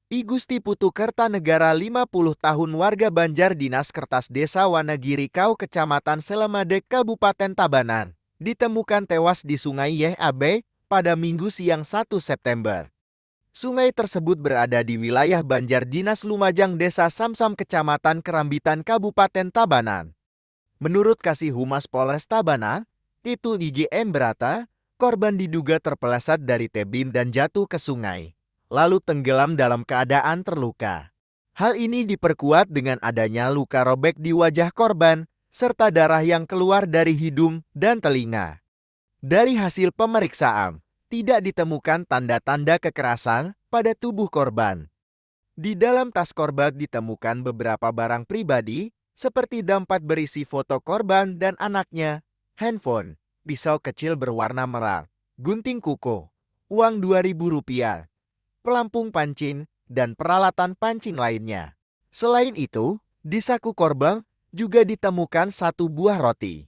I Gusti Putu Kertanegara 50 tahun warga Banjar Dinas Kertas Desa Wanagiri Kau Kecamatan Selamade Kabupaten Tabanan ditemukan tewas di Sungai Yeh Abe pada Minggu siang 1 September. Sungai tersebut berada di wilayah Banjar Dinas Lumajang Desa Samsam Kecamatan Kerambitan Kabupaten Tabanan. Menurut Kasih Humas Polres Tabanan, Titu IGM Berata, korban diduga terpeleset dari tebing dan jatuh ke sungai, lalu tenggelam dalam keadaan terluka. Hal ini diperkuat dengan adanya luka robek di wajah korban, serta darah yang keluar dari hidung dan telinga. Dari hasil pemeriksaan, tidak ditemukan tanda-tanda kekerasan pada tubuh korban. Di dalam tas korban ditemukan beberapa barang pribadi, seperti dompet berisi foto korban dan anaknya, handphone, pisau kecil berwarna merah, gunting kuku, uang Rp2.000, pelampung pancing, dan peralatan pancing lainnya. Selain itu, di saku korban juga ditemukan satu buah roti.